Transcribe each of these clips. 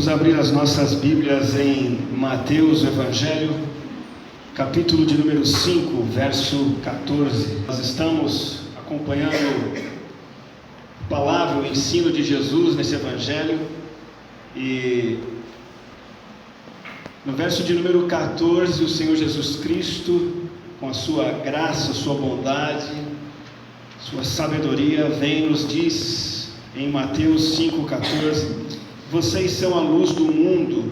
Vamos abrir as nossas Bíblias em Mateus Evangelho, capítulo de número 5, verso 14. Nós estamos acompanhando a palavra, o ensino de Jesus nesse Evangelho, e no verso de número 14, o Senhor Jesus Cristo, com a sua graça, sua bondade, sua sabedoria, vem e nos diz em Mateus 5,14: vocês são a luz do mundo,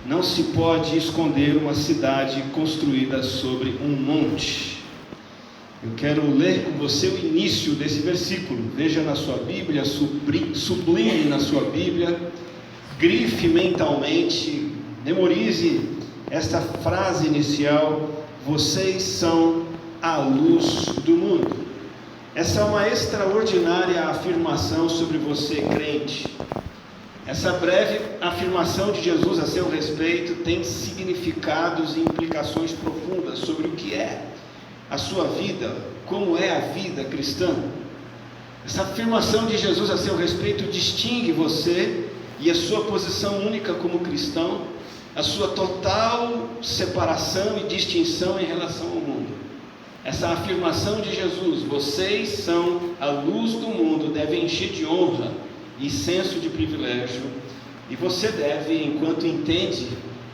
não se pode esconder uma cidade construída sobre um monte. Eu quero ler com você o início desse versículo. Veja na sua Bíblia, sublime na sua Bíblia, grife mentalmente, memorize esta frase inicial: vocês são a luz do mundo. Essa é uma extraordinária afirmação sobre você, crente. Essa breve afirmação de Jesus a seu respeito tem significados e implicações profundas sobre o que é a sua vida, como é a vida cristã. Essa afirmação de Jesus a seu respeito distingue você e a sua posição única como cristão, a sua total separação e distinção em relação ao mundo. Essa afirmação de Jesus, vocês são a luz do mundo, deve encher de honra e senso de privilégio, e você deve, enquanto entende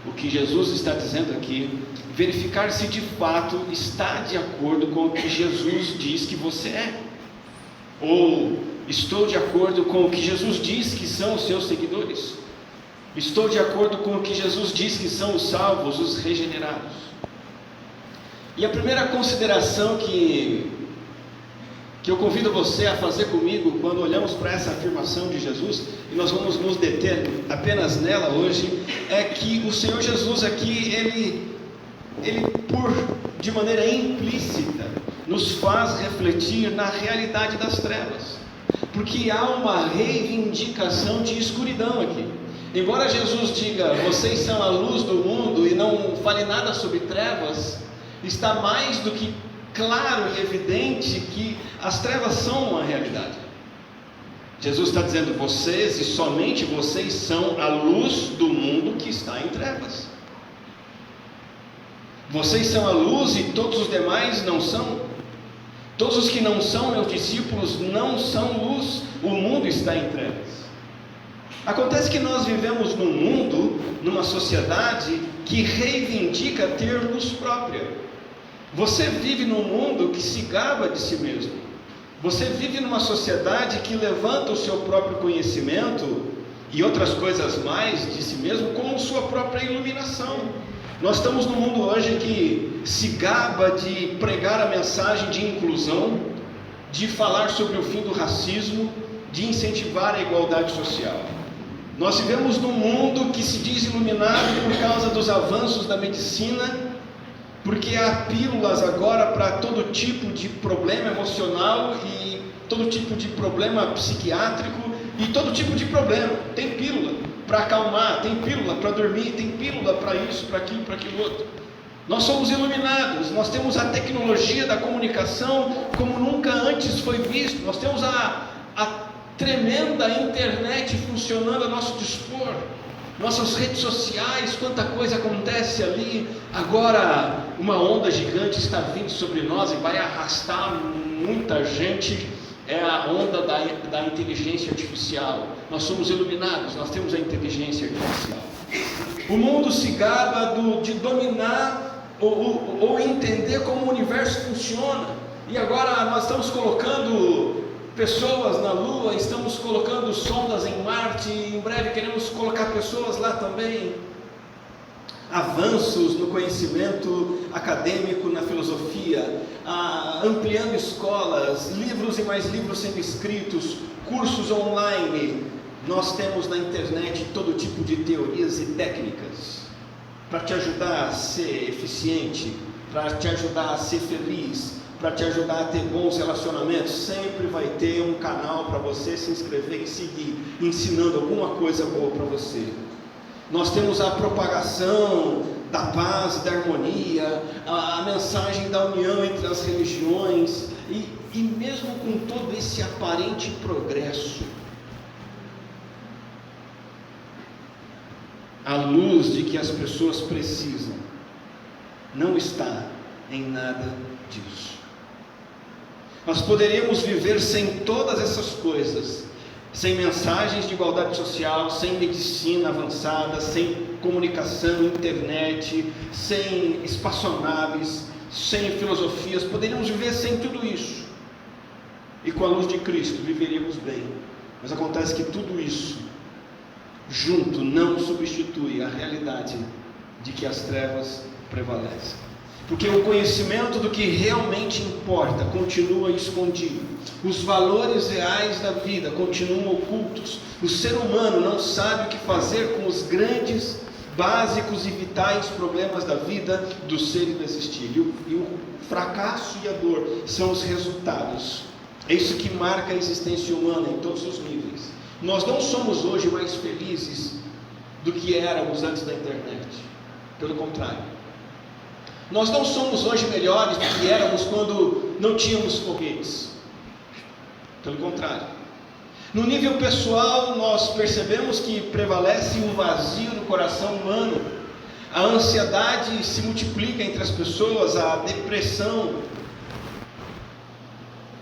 o que Jesus está dizendo aqui, verificar se de fato está de acordo com o que Jesus diz que você é, ou estou de acordo com o que Jesus diz que são os seus seguidores, estou de acordo com o que Jesus diz que são os salvos, os regenerados. E a primeira consideração que eu convido você a fazer comigo quando olhamos para essa afirmação de Jesus, e nós vamos nos deter apenas nela hoje, é que o Senhor Jesus aqui, ele de maneira implícita, nos faz refletir na realidade das trevas, porque há uma reivindicação de escuridão aqui. Embora Jesus diga, vocês são a luz do mundo, e não fale nada sobre trevas, está mais do que claro e evidente que as trevas são uma realidade. Jesus está dizendo, vocês e somente vocês são a luz do mundo que está em trevas. Vocês são a luz e todos os demais não são. Todos os que não são meus discípulos não são luz. O mundo está em trevas. Acontece que nós vivemos num mundo, numa sociedade que reivindica ter luz própria. Você vive num mundo que se gaba de si mesmo. Você vive numa sociedade que levanta o seu próprio conhecimento e outras coisas mais de si mesmo como sua própria iluminação. Nós estamos num mundo hoje que se gaba de pregar a mensagem de inclusão, de falar sobre o fim do racismo, de incentivar a igualdade social. Nós vivemos num mundo que se diz iluminado por causa dos avanços da medicina, porque há pílulas agora para todo tipo de problema emocional e todo tipo de problema psiquiátrico e todo tipo de problema. Tem pílula para acalmar, tem pílula para dormir, tem pílula para isso, para aquilo, para aquilo outro. Nós somos iluminados, nós temos a tecnologia da comunicação como nunca antes foi visto, nós temos a tremenda internet funcionando a nosso dispor, nossas redes sociais, quanta coisa acontece ali. Agora uma onda gigante está vindo sobre nós e vai arrastar muita gente, é a onda da inteligência artificial. Nós somos iluminados, nós temos a inteligência artificial. O mundo se gaba de dominar ou entender como o universo funciona, e agora nós estamos colocando pessoas na Lua, estamos colocando sondas em Marte, e em breve queremos colocar pessoas lá também. Avanços no conhecimento acadêmico, na filosofia, ampliando escolas, livros e mais livros sendo escritos, cursos online. Nós temos na internet todo tipo de teorias e técnicas para te ajudar a ser eficiente, para te ajudar a ser feliz, para te ajudar a ter bons relacionamentos. Sempre vai ter um canal para você se inscrever e seguir, ensinando alguma coisa boa para você. Nós temos a propagação da paz, da harmonia, a mensagem da união entre as religiões, e mesmo com todo esse aparente progresso, a luz de que as pessoas precisam não está em nada disso. Nós poderíamos viver sem todas essas coisas, sem mensagens de igualdade social, sem medicina avançada, sem comunicação, internet, sem espaçonaves, sem filosofias. Poderíamos viver sem tudo isso, e com a luz de Cristo viveríamos bem. Mas acontece que tudo isso junto não substitui a realidade de que as trevas prevalecem, porque o conhecimento do que realmente importa continua escondido, os valores reais da vida continuam ocultos, o ser humano não sabe o que fazer com os grandes, básicos e vitais problemas da vida, do ser e do existir, e o fracasso e a dor são os resultados. É isso que marca a existência humana em todos os níveis. Nós não somos hoje mais felizes do que éramos antes da internet, pelo contrário. Nós não somos hoje melhores do que éramos quando não tínhamos foguetes, pelo contrário. No nível pessoal, nós percebemos que prevalece um vazio no coração humano, a ansiedade se multiplica entre as pessoas, a depressão,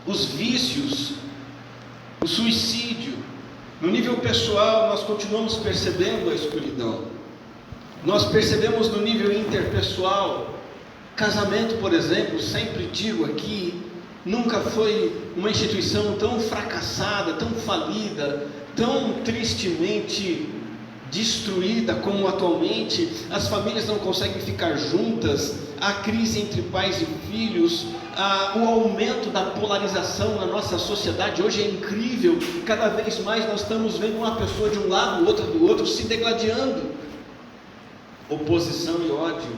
os vícios, o suicídio. No nível pessoal, nós continuamos percebendo a escuridão. Nós percebemos no nível interpessoal, casamento, por exemplo, sempre digo aqui, nunca foi uma instituição tão fracassada, tão falida, tão tristemente destruída como atualmente. As famílias não conseguem ficar juntas, a crise entre pais e filhos, o aumento da polarização na nossa sociedade hoje é incrível. Cada vez mais nós estamos vendo uma pessoa de um lado, outra do outro, se degladiando. Oposição e ódio,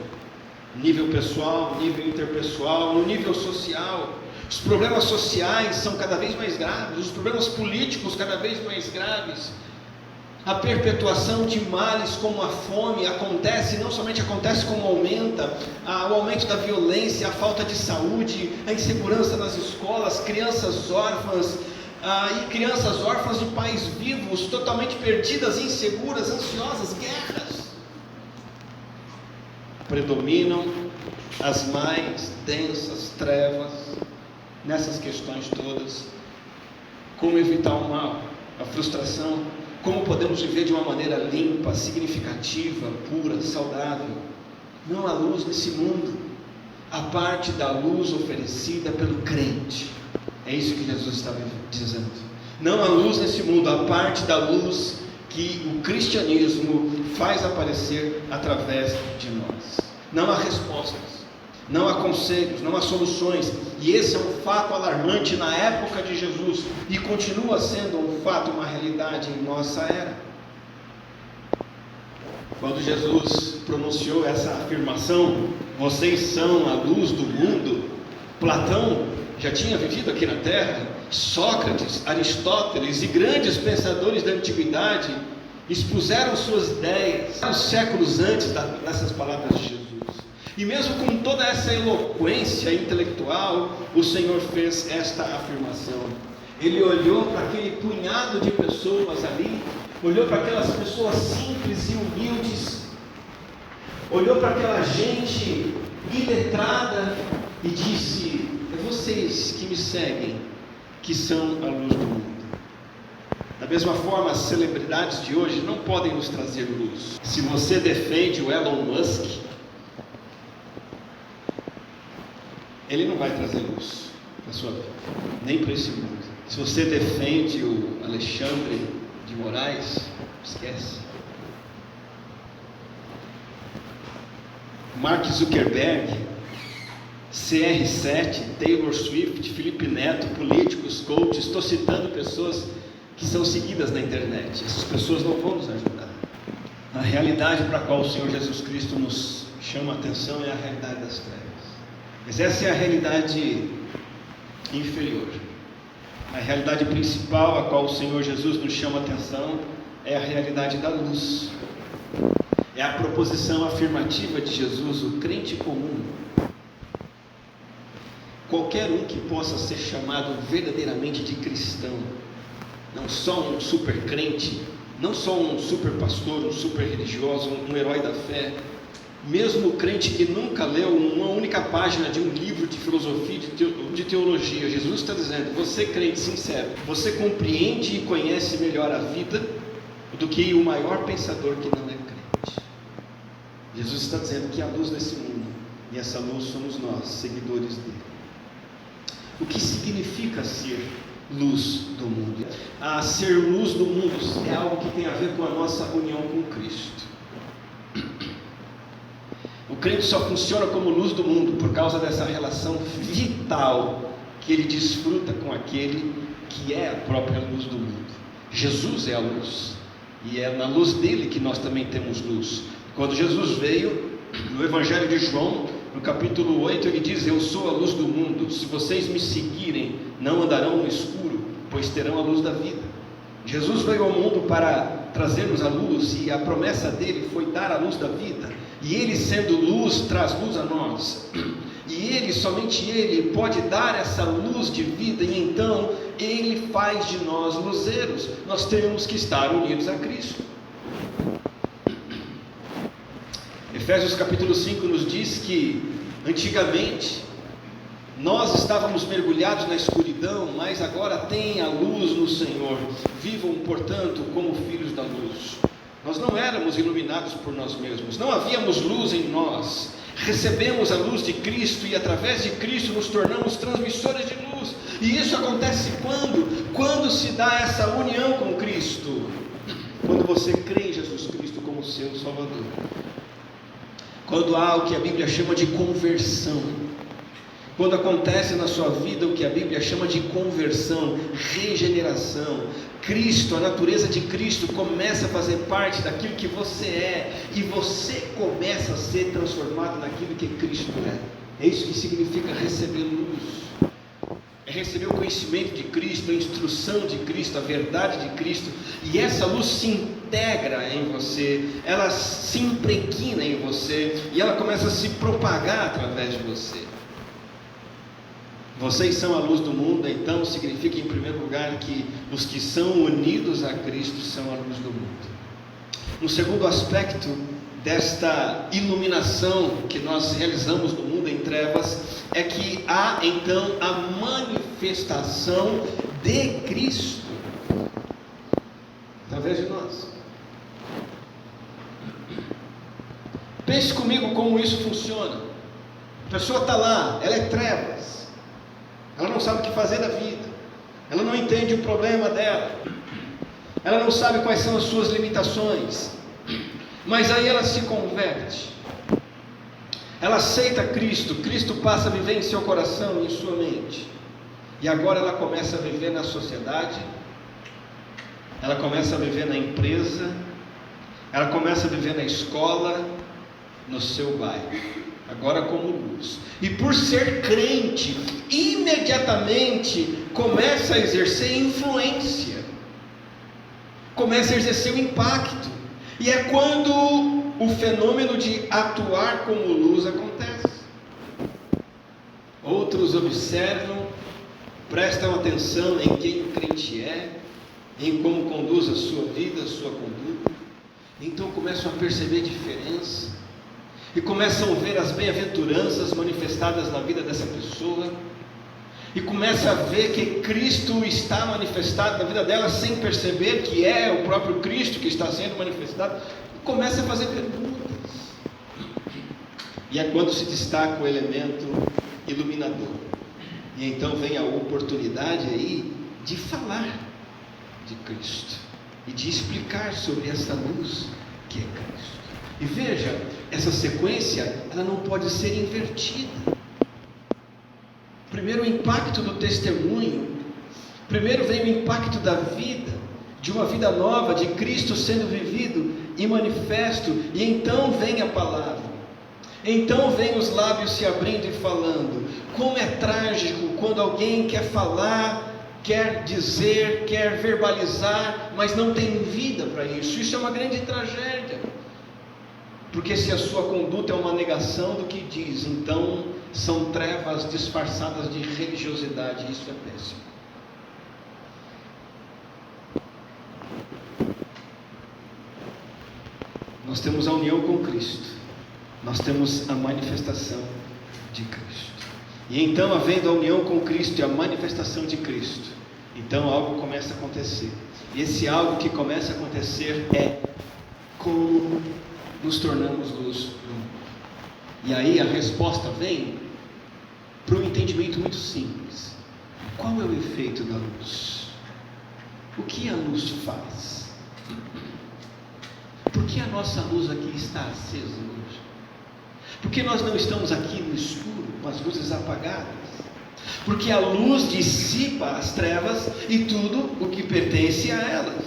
nível pessoal, nível interpessoal, no nível social. Os problemas sociais são cada vez mais graves, os problemas políticos cada vez mais graves. A perpetuação de males como a fome acontece, não somente acontece como aumenta, o aumento da violência, a falta de saúde, a insegurança nas escolas, crianças órfãs, e crianças órfãs de pais vivos, totalmente perdidas, inseguras, ansiosas, guerras. Predominam as mais densas trevas nessas questões todas. Como evitar o mal, a frustração, como podemos viver de uma maneira limpa, significativa, pura, saudável. Não há luz nesse mundo, a parte da luz oferecida pelo crente. É isso que Jesus estava dizendo. Não há luz nesse mundo, a parte da luz que o cristianismo faz aparecer através de nós. Não há respostas, não há conselhos, não há soluções, e esse é um fato alarmante na época de Jesus, e continua sendo um fato, uma realidade em nossa era. Quando Jesus pronunciou essa afirmação, vocês são a luz do mundo, Platão já tinha vivido aqui na terra, Sócrates, Aristóteles e grandes pensadores da antiguidade expuseram suas ideias séculos antes dessas palavras de Jesus. E mesmo com toda essa eloquência intelectual, o Senhor fez esta afirmação. Ele olhou para aquele punhado de pessoas ali, olhou para aquelas pessoas simples e humildes, olhou para aquela gente iletrada e disse: é vocês que me seguem, que são a luz do mundo. Da mesma forma, as celebridades de hoje não podem nos trazer luz. Se você defende o Elon Musk, ele não vai trazer luz para a sua vida, nem para esse mundo. Se você defende o Alexandre de Moraes, esquece. Mark Zuckerberg, CR7, Taylor Swift, Felipe Neto, políticos, coaches, estou citando pessoas que são seguidas na internet. Essas pessoas não vão nos ajudar. A realidade para a qual o Senhor Jesus Cristo nos chama a atenção é a realidade das trevas. Mas essa é a realidade inferior. A realidade principal a qual o Senhor Jesus nos chama a atenção é a realidade da luz. É a proposição afirmativa de Jesus, o crente comum. Qualquer um que possa ser chamado verdadeiramente de cristão, não só um super crente, não sou um super pastor, um super religioso, um herói da fé. Mesmo o crente que nunca leu uma única página de um livro de filosofia, de teologia, Jesus está dizendo: você crente sincero, você compreende e conhece melhor a vida do que o maior pensador que não é crente. Jesus está dizendo que é a luz desse mundo, e essa luz somos nós, seguidores dele. O que significa ser luz do mundo? Ser luz do mundo é algo que tem a ver com a nossa união com Cristo. O crente só funciona como luz do mundo por causa dessa relação vital que ele desfruta com aquele que é a própria luz do mundo. Jesus é a luz, e é na luz dele que nós também temos luz. Quando Jesus veio, no Evangelho de João, no capítulo 8, ele diz: eu sou a luz do mundo, se vocês me seguirem, não andarão no escuro, pois terão a luz da vida. Jesus veio ao mundo para trazer-nos a luz, e a promessa dele foi dar a luz da vida, e ele, sendo luz, traz luz a nós, e ele, somente ele, pode dar essa luz de vida, e então ele faz de nós luzeiros. Nós temos que estar unidos a Cristo. Efésios capítulo 5 nos diz que antigamente nós estávamos mergulhados na escuridão, mas agora tem a luz no Senhor. Vivam, portanto, como filhos da luz. Nós não éramos iluminados por nós mesmos, não havíamos luz em nós. Recebemos a luz de Cristo e através de Cristo nos tornamos transmissores de luz. E isso acontece quando se dá essa união com Cristo, quando você crê em Jesus Cristo como seu Salvador, quando há o que a Bíblia chama de conversão, quando acontece na sua vida o que a Bíblia chama de conversão, regeneração. Cristo, a natureza de Cristo começa a fazer parte daquilo que você é, e você começa a ser transformado naquilo que Cristo é. É isso que significa receber luz. É receber o conhecimento de Cristo, a instrução de Cristo, a verdade de Cristo, e essa luz se integra em você, ela se impregna em você, e ela começa a se propagar através de você. Vocês são a luz do mundo, então significa, em primeiro lugar, que os que são unidos a Cristo são a luz do mundo. Um segundo aspecto desta iluminação que nós realizamos no mundo em trevas é que há então a manifestação de Cristo através de nós. Pense comigo como isso funciona. A pessoa está lá, ela é trevas, ela não sabe o que fazer da vida, ela não entende o problema dela, ela não sabe quais são as suas limitações, mas aí ela se converte, ela aceita Cristo, Cristo passa a viver em seu coração e em sua mente, e agora ela começa a viver na sociedade, ela começa a viver na empresa, ela começa a viver na escola, no seu bairro, agora como luz, e por ser crente, imediatamente começa a exercer influência, começa a exercer o impacto, e é quando o fenômeno de atuar como luz acontece. Outros observam, prestam atenção em quem o crente é, em como conduz a sua vida, a sua conduta, então começam a perceber diferença, e começam a ver as bem-aventuranças manifestadas na vida dessa pessoa, e começa a ver que Cristo está manifestado na vida dela, sem perceber que é o próprio Cristo que está sendo manifestado, e começa a fazer perguntas, e é quando se destaca o elemento iluminador, e então vem a oportunidade aí de falar de Cristo, e de explicar sobre essa luz que é Cristo. E veja, essa sequência, ela não pode ser invertida. Primeiro o impacto do testemunho, primeiro vem o impacto da vida, de uma vida nova, de Cristo sendo vivido e manifesto, e então vem a palavra, então vem os lábios se abrindo e falando. Como é trágico quando alguém quer falar, quer dizer, quer verbalizar, mas não tem vida para isso. Isso é uma grande tragédia, porque se a sua conduta é uma negação do que diz, então são trevas disfarçadas de religiosidade, e isso é péssimo. nós temos a união com Cristo, nós temos a manifestação de Cristo. E então, havendo a união com Cristo e a manifestação de Cristo, então algo começa a acontecer. E esse algo que começa a acontecer é como nos tornamos luz do mundo. E aí a resposta vem para um entendimento muito simples. Qual é o efeito da luz? O que a luz faz? Por que a nossa luz aqui está acesa hoje? Por que nós não estamos aqui no escuro, com as luzes apagadas? Porque a luz dissipa as trevas e tudo o que pertence a elas.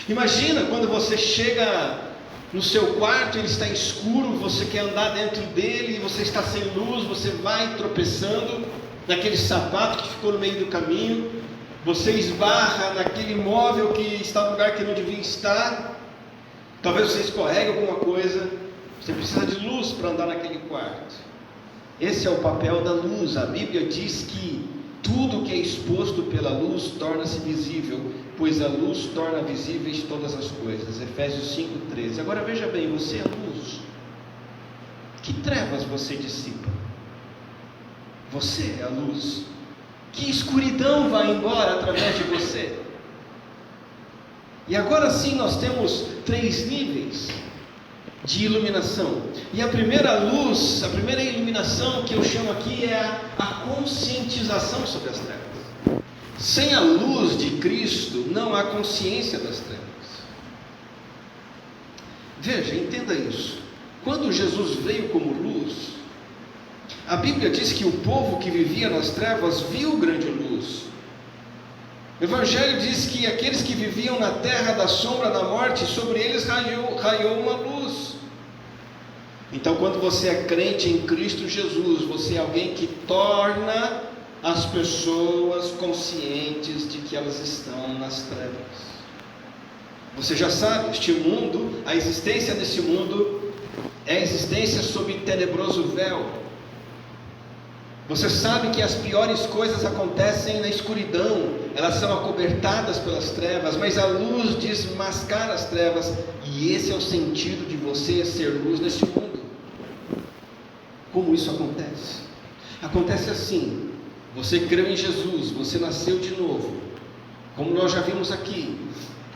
Imagina quando você chega no seu quarto, ele está escuro, você quer andar dentro dele, você está sem luz, você vai tropeçando naquele sapato que ficou no meio do caminho, você esbarra naquele móvel que está no lugar que não devia estar, talvez você escorregue alguma coisa, você precisa de luz para andar naquele quarto. Esse é o papel da luz. A Bíblia diz que tudo que é exposto pela luz torna-se visível, pois a luz torna visíveis todas as coisas. Efésios 5:13. Agora veja bem, você é luz. Que trevas você dissipa? Você é a luz. Que escuridão vai embora através de você? E agora sim nós temos 3 níveis de iluminação. E a primeira luz, a primeira iluminação que eu chamo aqui é a conscientização sobre as trevas. Sem a luz de Cristo não há consciência das trevas. Veja, entenda isso. Quando Jesus veio como luz, a Bíblia diz que o povo que vivia nas trevas viu grande luz. O Evangelho diz que aqueles que viviam na terra da sombra da morte, sobre eles raiou uma luz. Então, quando você é crente em Cristo Jesus, você é alguém que torna as pessoas conscientes de que elas estão nas trevas. Você já sabe, este mundo, a existência desse mundo é a existência sob tenebroso véu. Você sabe que as piores coisas acontecem na escuridão, elas são acobertadas pelas trevas, mas a luz desmascara as trevas, e esse é o sentido de você ser luz neste mundo. Como isso acontece? Acontece assim: você creu em Jesus, você nasceu de novo, como nós já vimos aqui,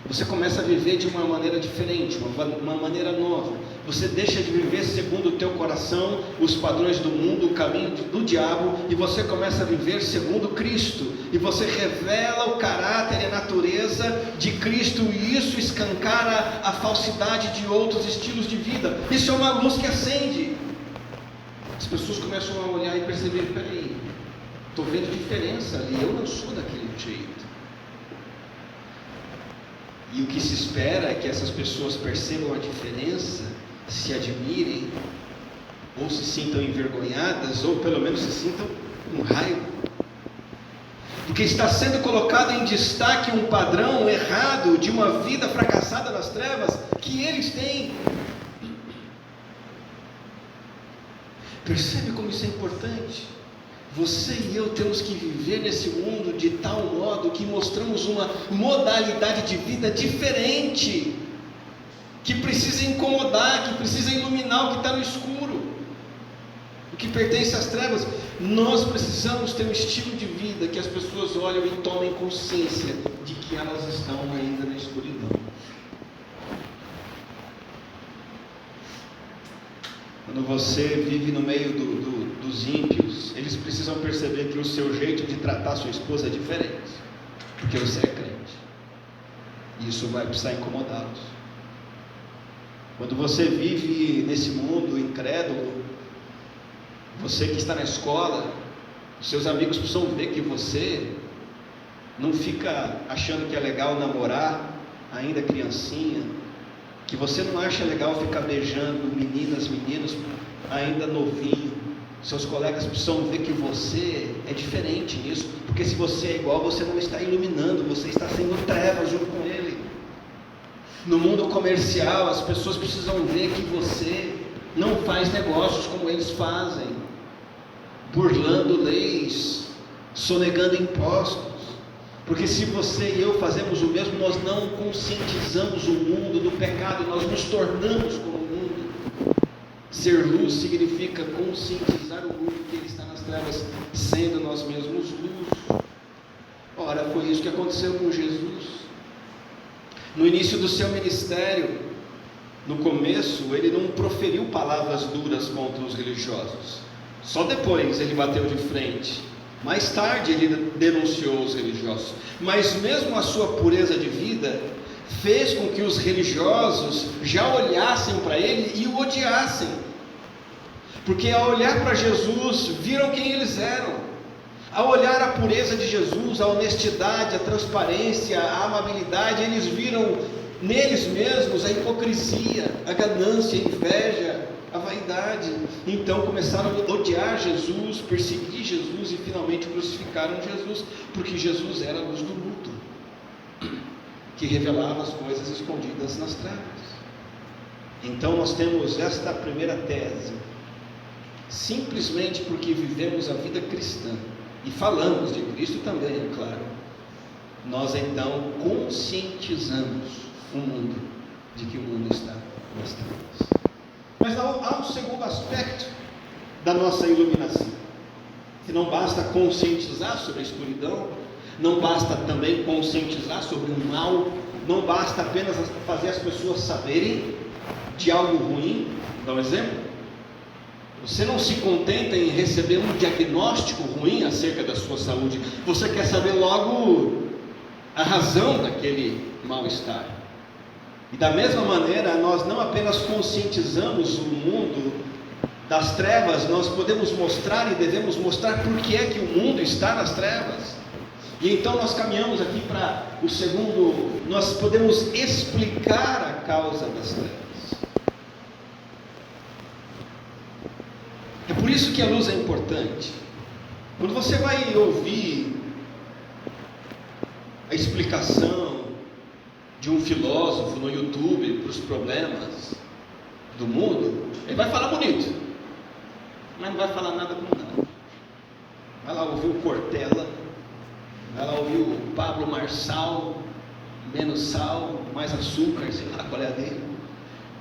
você começa a viver de uma maneira diferente, uma maneira nova. Você deixa de viver segundo o teu coração, os padrões do mundo, o caminho do diabo, e você começa a viver segundo Cristo, e você revela o caráter e a natureza de Cristo, e isso escancara a falsidade de outros estilos de vida. Isso é uma luz que acende. As pessoas começam a olhar e perceber: peraí, estou vendo diferença ali, eu não sou daquele jeito. E o que se espera é que essas pessoas percebam a diferença, se admirem, ou se sintam envergonhadas, ou pelo menos se sintam com raiva, porque está sendo colocado em destaque um padrão errado de uma vida fracassada nas trevas que eles têm. Percebe como isso é importante? Você e eu temos que viver nesse mundo de tal modo que mostramos uma modalidade de vida diferente, que precisa incomodar, que precisa iluminar o que está no escuro, o que pertence às trevas. Nós precisamos ter um estilo de vida que as pessoas olham e tomem consciência de que elas estão ainda na escuridão. Quando você vive no meio dos ímpios, eles precisam perceber que o seu jeito de tratar sua esposa é diferente, porque você é crente, e isso vai precisar incomodá-los. Quando você vive nesse mundo incrédulo, você que está na escola, seus amigos precisam ver que você não fica achando que é legal namorar ainda criancinha, que você não acha legal ficar beijando meninas, meninos ainda novinho. Seus colegas precisam ver que você é diferente nisso, porque se você é igual, você não está iluminando, você está sendo trevas junto com ele. No mundo comercial, as pessoas precisam ver que você não faz negócios como eles fazem, burlando leis, sonegando impostos. Porque se você e eu fazemos o mesmo, nós não conscientizamos o mundo do pecado, nós nos tornamos como o mundo. Ser luz significa conscientizar o mundo que ele está nas trevas, sendo nós mesmos luz. Ora, foi isso que aconteceu com Jesus. No início do seu ministério, no começo, ele não proferiu palavras duras contra os religiosos. Só depois ele bateu de frente. Mais tarde ele denunciou os religiosos. Mas mesmo a sua pureza de vida fez com que os religiosos já olhassem para ele e o odiassem. Porque ao olhar para Jesus, viram quem eles eram. Ao olhar a pureza de Jesus, a honestidade, a transparência, a amabilidade, eles viram neles mesmos a hipocrisia, a ganância, a inveja, a vaidade. Então começaram a odiar Jesus, perseguir Jesus e finalmente crucificaram Jesus, porque Jesus era a luz do mundo, que revelava as coisas escondidas nas trevas. Então nós temos esta primeira tese: simplesmente porque vivemos a vida cristã e falamos de Cristo também, é claro, nós então conscientizamos o mundo de que o mundo está nas trevas. Mas há um segundo aspecto da nossa iluminação, que não basta conscientizar sobre a escuridão, não basta também conscientizar sobre o mal, não basta apenas fazer as pessoas saberem de algo ruim. Vou dar um exemplo. Você não se contenta em receber um diagnóstico ruim acerca da sua saúde, você quer saber logo a razão daquele mal-estar. E da mesma maneira, nós não apenas conscientizamos o mundo das trevas, nós podemos mostrar e devemos mostrar por que é que o mundo está nas trevas. E então nós caminhamos aqui para o segundo, nós podemos explicar a causa das trevas. É por isso que a luz é importante. Quando você vai ouvir a explicação de um filósofo no YouTube para os problemas do mundo, ele vai falar bonito, mas não vai falar nada com nada. Vai lá ouvir o Cortella, vai lá ouvir o Pablo Marçal, menos sal, mais açúcar, sei lá qual é a dele.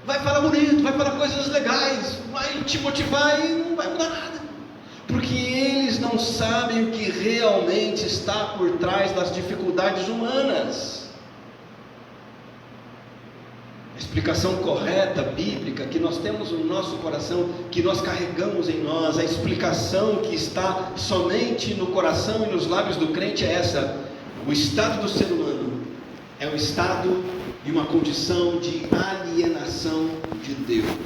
Vai falar bonito, vai falar coisas legais, vai te motivar e não vai mudar nada, porque eles não sabem o que realmente está por trás das dificuldades humanas. A explicação correta, bíblica, que nós temos no nosso coração, que nós carregamos em nós, a explicação que está somente no coração e nos lábios do crente é essa: o estado do ser humano é um estado e uma condição de alienação de Deus.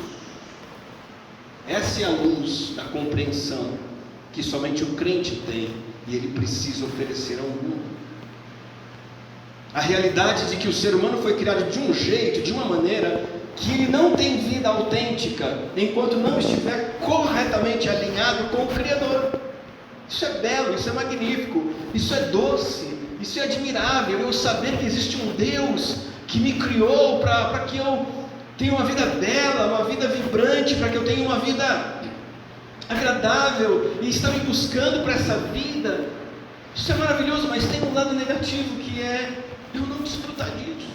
Essa é a luz da compreensão que somente o crente tem e ele precisa oferecer ao mundo. A realidade de que o ser humano foi criado de um jeito, de uma maneira, que ele não tem vida autêntica enquanto não estiver corretamente alinhado com o Criador. Isso é belo, isso é magnífico, isso é doce, isso é admirável, eu saber que existe um Deus que me criou para que eu tenha uma vida bela, uma vida vibrante, para que eu tenha uma vida agradável, e está me buscando para essa vida. Isso é maravilhoso, mas tem um lado negativo, que é eu não desfrutar disso,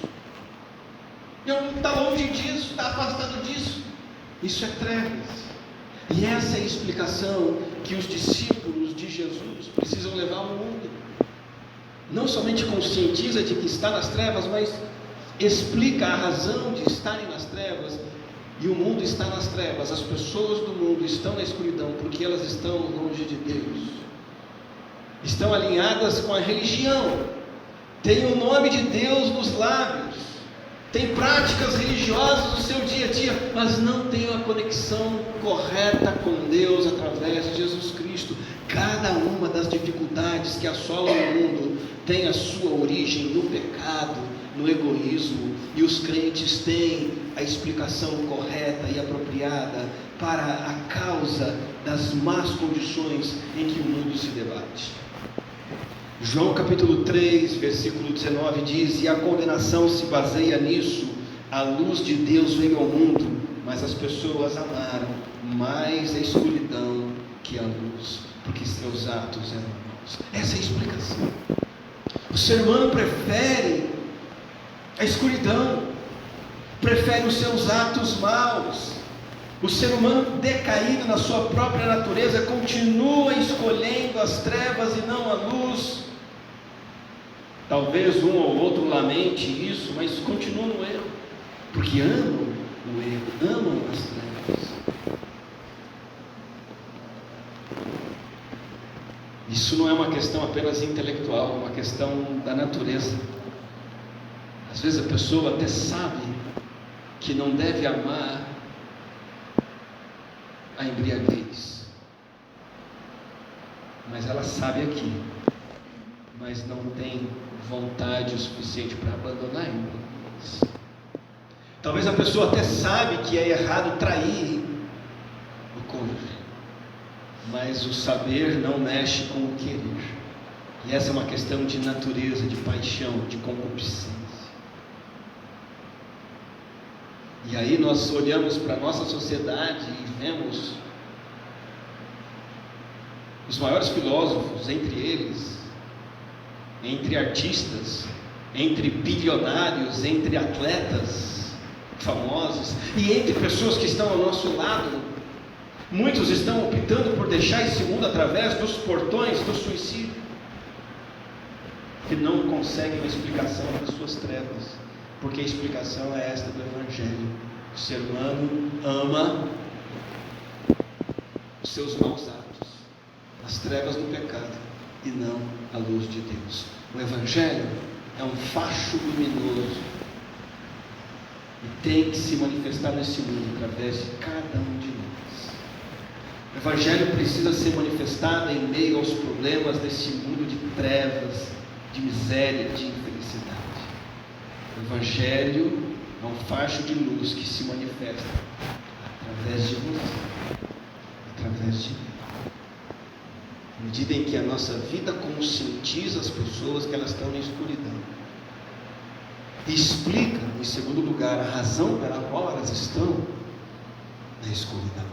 eu não estar longe disso, estar afastado disso. Isso é trevas. E essa é a explicação que os discípulos de Jesus precisam levar ao mundo. Não somente conscientiza de que está nas trevas, mas explica a razão de estarem nas trevas. E o mundo está nas trevas, as pessoas do mundo estão na escuridão porque elas estão longe de Deus, estão alinhadas com a religião, tem o nome de Deus nos lábios, tem práticas religiosas no seu dia a dia, mas não tem uma conexão correta com Deus através de Jesus Cristo. Cada uma das dificuldades que assolam o mundo tem a sua origem no pecado, no egoísmo, e os crentes têm a explicação correta e apropriada para a causa das más condições em que o mundo se debate. João capítulo 3, versículo 19 diz: e a condenação se baseia nisso, a luz de Deus veio ao mundo, mas as pessoas amaram mais a escuridão que a luz, porque seus atos eram maus. Essa é a explicação. O ser humano prefere a escuridão, prefere os seus atos maus. O ser humano decaído na sua própria natureza continua escolhendo as trevas e não a luz. Talvez um ou outro lamente isso, mas continua no erro, porque amam o erro, amam as trevas. Isso não é uma questão apenas intelectual, é uma questão da natureza. Às vezes a pessoa até sabe que não deve amar a embriaguez, mas ela sabe aquilo, mas não tem vontade o suficiente para abandonar a embriaguez. Talvez a pessoa até sabe que é errado trair o cônjuge, mas o saber não mexe com o querer. E essa é uma questão de natureza, de paixão, de concupiscência. E aí nós olhamos para a nossa sociedade e vemos os maiores filósofos, entre eles, entre artistas, entre bilionários, entre atletas famosos e entre pessoas que estão ao nosso lado. Muitos estão optando por deixar esse mundo através dos portões do suicídio, que não conseguem uma explicação para as suas trevas, porque a explicação é esta do Evangelho. O ser humano ama os seus maus atos, as trevas do pecado, e não a luz de Deus. O Evangelho é um facho luminoso e tem que se manifestar nesse mundo através de cada um de nós. O Evangelho precisa ser manifestado em meio aos problemas desse mundo de trevas, de miséria, de infelicidade. O Evangelho é um facho de luz que se manifesta através de você, através de mim. À medida em que a nossa vida conscientiza as pessoas que elas estão na escuridão, e explica, em segundo lugar, a razão pela qual elas estão na escuridão.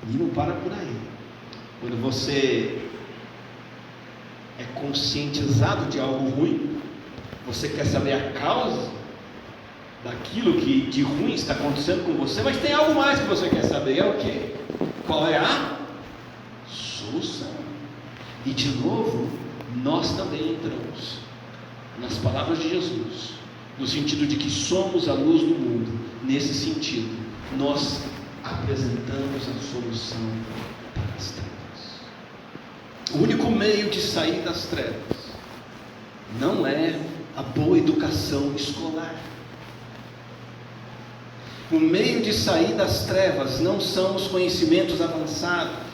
E não para por aí. Quando você é conscientizado de algo ruim, você quer saber a causa daquilo que de ruim está acontecendo com você, mas tem algo mais que você quer saber. É o quê? Qual é a solução? E de novo, nós também entramos nas palavras de Jesus, no sentido de que somos a luz do mundo. Nesse sentido, nós apresentamos a solução para as trevas. O único meio de sair das trevas não é a boa educação escolar. O meio de sair das trevas não são os conhecimentos avançados.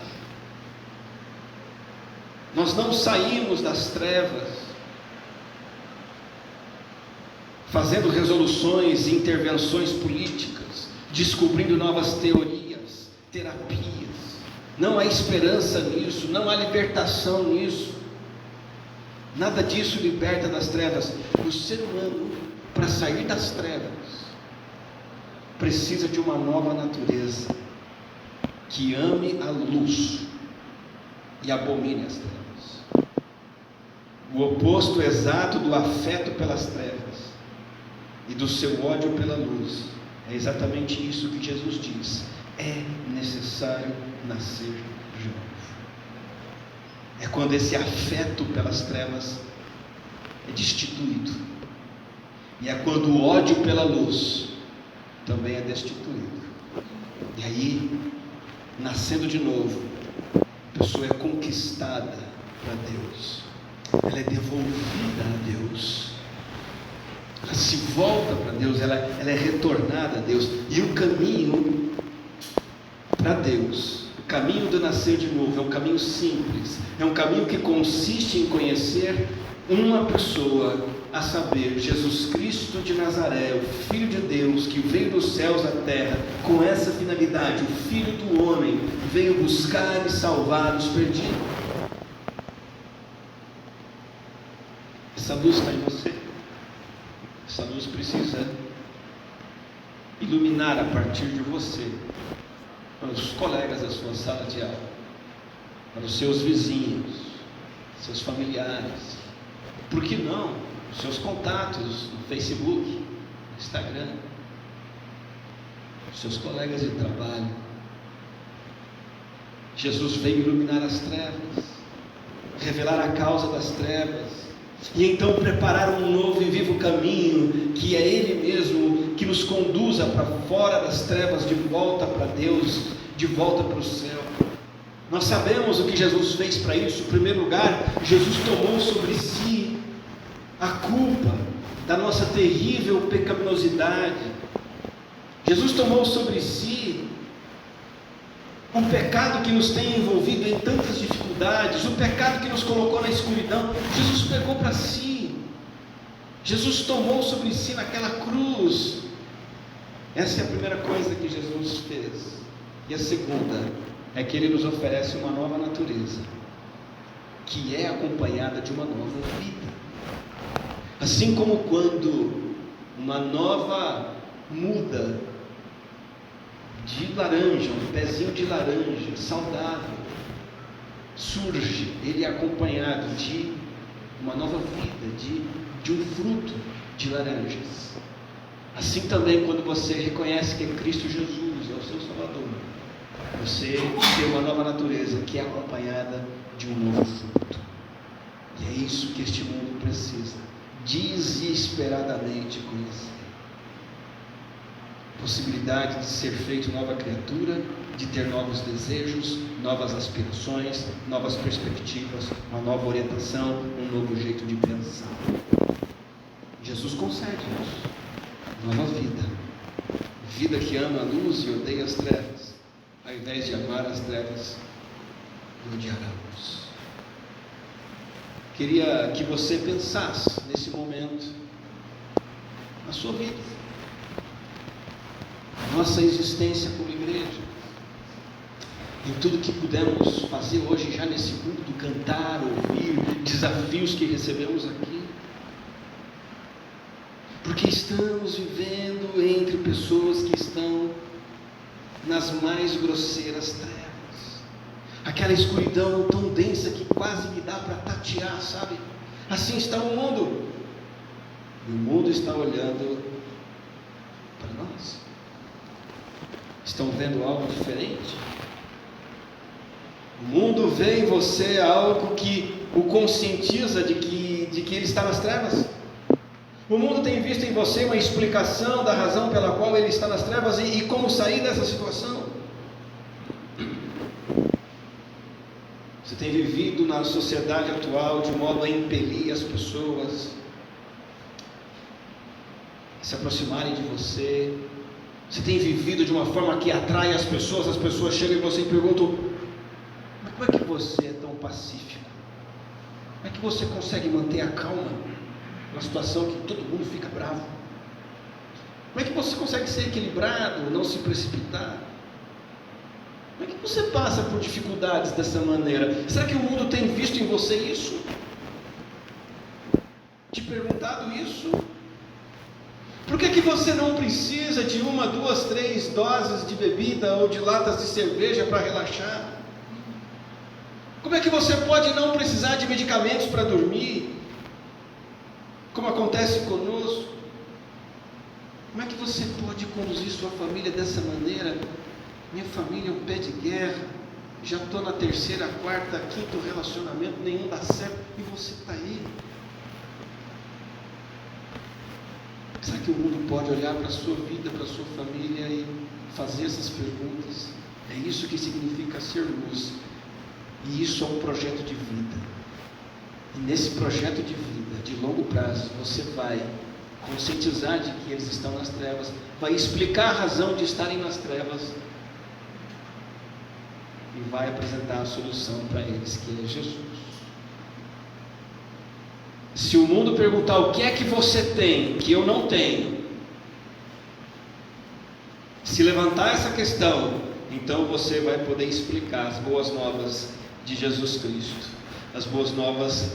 Nós não saímos das trevas fazendo resoluções e intervenções políticas, descobrindo novas teorias, terapias. Não há esperança nisso, não há libertação nisso. Nada disso liberta das trevas. O ser humano, para sair das trevas, precisa de uma nova natureza que ame a luz e abomine as trevas. O oposto exato do afeto pelas trevas e do seu ódio pela luz é exatamente isso que Jesus diz: é necessário nascer de novo. É quando esse afeto pelas trevas é destituído, e é quando o ódio pela luz também é destituído. E aí, nascendo de novo, a pessoa é conquistada para Deus, ela é devolvida a Deus, ela se volta para Deus, ela é retornada a Deus. E o caminho para Deus, o caminho do nascer de novo, é um caminho simples, é um caminho que consiste em conhecer uma pessoa, a saber, Jesus Cristo de Nazaré, o Filho de Deus, que veio dos céus à terra com essa finalidade. O Filho do homem veio buscar e salvar os perdidos. Essa luz está em você. Essa luz precisa iluminar a partir de você, para os colegas da sua sala de aula, para os seus vizinhos, seus familiares, Por que não? Os seus contatos no Facebook, no Instagram, os seus colegas de trabalho. Jesus veio iluminar as trevas, revelar a causa das trevas, e então preparar um novo e vivo caminho, que é Ele mesmo, que nos conduza para fora das trevas, de volta para Deus, de volta para o céu. Nós sabemos o que Jesus fez para isso. Em primeiro lugar, Jesus tomou sobre si a culpa da nossa terrível pecaminosidade. Jesus tomou sobre si o pecado que nos tem envolvido em tantas dificuldades, o pecado que nos colocou na escuridão. Jesus pegou para si. Jesus tomou sobre si naquela cruz. Essa é a primeira coisa que Jesus fez. E a segunda é que Ele nos oferece uma nova natureza, que é acompanhada de uma nova vida. Assim como quando uma nova muda de laranja, um pezinho de laranja saudável surge, ele é acompanhado de uma nova vida, de um fruto de laranjas. Assim também, quando você reconhece que Cristo Jesus é o seu Salvador, você tem uma nova natureza que é acompanhada de um novo fruto. E é isso que este mundo precisa desesperadamente conhecer. Possibilidade de ser feito nova criatura, de ter novos desejos, novas aspirações, novas perspectivas, uma nova orientação, um novo jeito de pensar. Jesus concede isso. Nova vida. Vida que ama a luz e odeia as trevas, ao invés de amar as trevas e odiar a luz. Queria que você pensasse nesse momento na sua vida, na nossa existência como igreja, em tudo que pudermos fazer hoje já nesse culto, cantar, ouvir, desafios que recebemos aqui, porque estamos vivendo entre pessoas que estão nas mais grosseiras trevas, aquela escuridão tão densa que quase que dá para tatear, sabe? Assim está o mundo, e o mundo está olhando para nós. Estão vendo algo diferente? O mundo vê em você algo que o conscientiza de que ele está nas trevas. O mundo tem visto em você uma explicação da razão pela qual ele está nas trevas e como sair dessa situação. Você tem vivido na sociedade atual de modo a impelir as pessoas a se aproximarem de você. Você tem vivido de uma forma que atrai as pessoas chegam em você e perguntam: mas como é que você é tão pacífico? Como é que você consegue manter a calma numa situação que todo mundo fica bravo? Como é que você consegue ser equilibrado, não se precipitar? Como é que você passa por dificuldades dessa maneira? Será que o mundo tem visto em você isso? Te perguntado isso? Por que você não precisa de 1, 2, 3 doses de bebida ou de latas de cerveja para relaxar? Como é que você pode não precisar de medicamentos para dormir, como acontece conosco? Como é que você pode conduzir sua família dessa maneira? Minha família é um pé de guerra, já estou na 3ª, 4ª, 5º relacionamento, nenhum dá certo, e você está aí. Será que o mundo pode olhar para a sua vida, para a sua família e fazer essas perguntas? É isso que significa ser luz. E isso é um projeto de vida. E nesse projeto de vida, de longo prazo, você vai conscientizar de que eles estão nas trevas, vai explicar a razão de estarem nas trevas e vai apresentar a solução para eles, que é Jesus. Se o mundo perguntar o que é que você tem que eu não tenho, se levantar essa questão, então você vai poder explicar as boas novas de Jesus Cristo. As boas novas,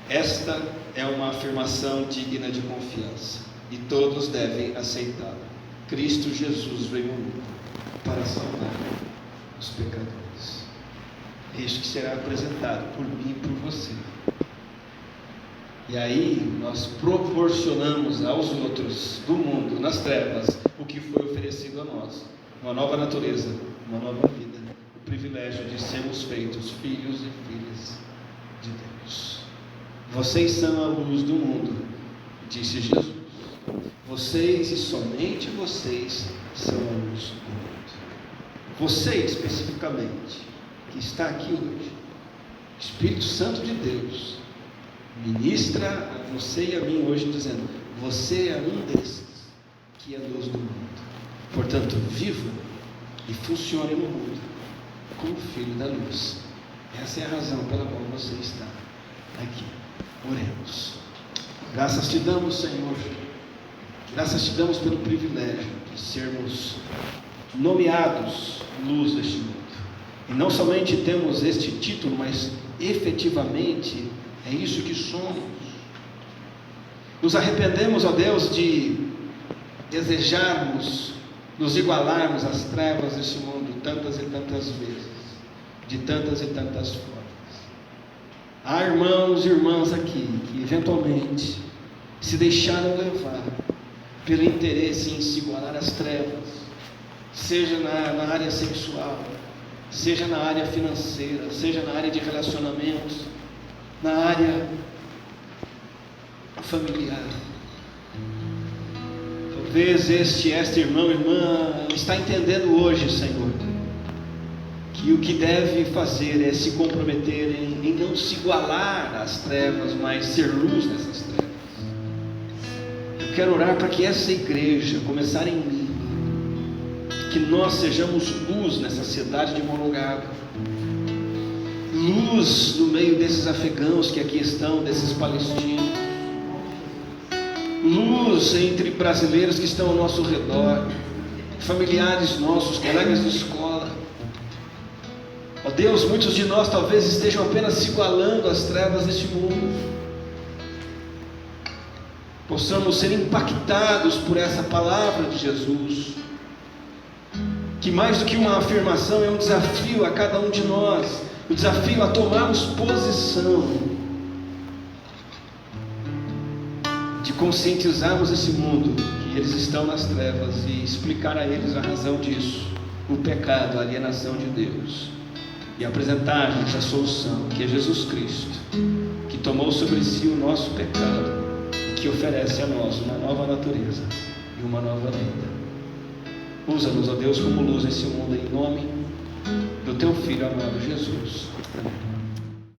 esta é uma afirmação digna de confiança e todos devem aceitá-la. Cristo Jesus veio ao mundo para salvar os pecadores. É isso que será apresentado por mim e por você. E aí nós proporcionamos aos outros do mundo, nas trevas, o que foi oferecido a nós: uma nova natureza, uma nova vida, o privilégio de sermos feitos filhos e filhas de Deus. Vocês são a luz do mundo, disse Jesus. Vocês e somente vocês são a luz do mundo. Você especificamente, que está aqui hoje, Espírito Santo de Deus ministra a você e a mim hoje dizendo: você é um desses que é a luz do mundo. Portanto, viva e funcione no mundo como filho da luz. Essa é a razão pela qual você está aqui. Oremos. Graças te damos, Senhor. Graças te damos pelo privilégio de sermos nomeados luz deste mundo. E não somente temos este título, mas efetivamente é isso que somos. Nos arrependemos, ó Deus, de desejarmos nos igualarmos às trevas deste mundo tantas e tantas vezes, de tantas e tantas formas. Há irmãos e irmãs aqui que eventualmente se deixaram levar pelo interesse em se igualar às trevas, seja na área sexual, seja na área financeira, seja na área de relacionamentos, na área familiar. Talvez este irmão, irmã, está entendendo hoje, Senhor, que o que deve fazer é se comprometer em não se igualar às trevas, mas ser luz nessas trevas. Eu quero orar para que essa igreja, começar em mim, que nós sejamos luz nessa cidade de Morungaba, luz no meio desses afegãos que aqui estão, desses palestinos, luz entre brasileiros que estão ao nosso redor, familiares nossos, colegas de escola. Ó Deus, muitos de nós talvez estejam apenas se igualando às trevas deste mundo. Possamos ser impactados por essa palavra de Jesus, que mais do que uma afirmação é um desafio a cada um de nós, o desafio a tomarmos posição, de conscientizarmos esse mundo que eles estão nas trevas e explicar a eles a razão disso, o pecado, a alienação de Deus, e apresentar-lhes a solução, que é Jesus Cristo, que tomou sobre si o nosso pecado e que oferece a nós uma nova natureza e uma nova vida. Usa-nos, ó Deus, como luz nesse mundo, em nome do Teu Filho amado Jesus. Amém.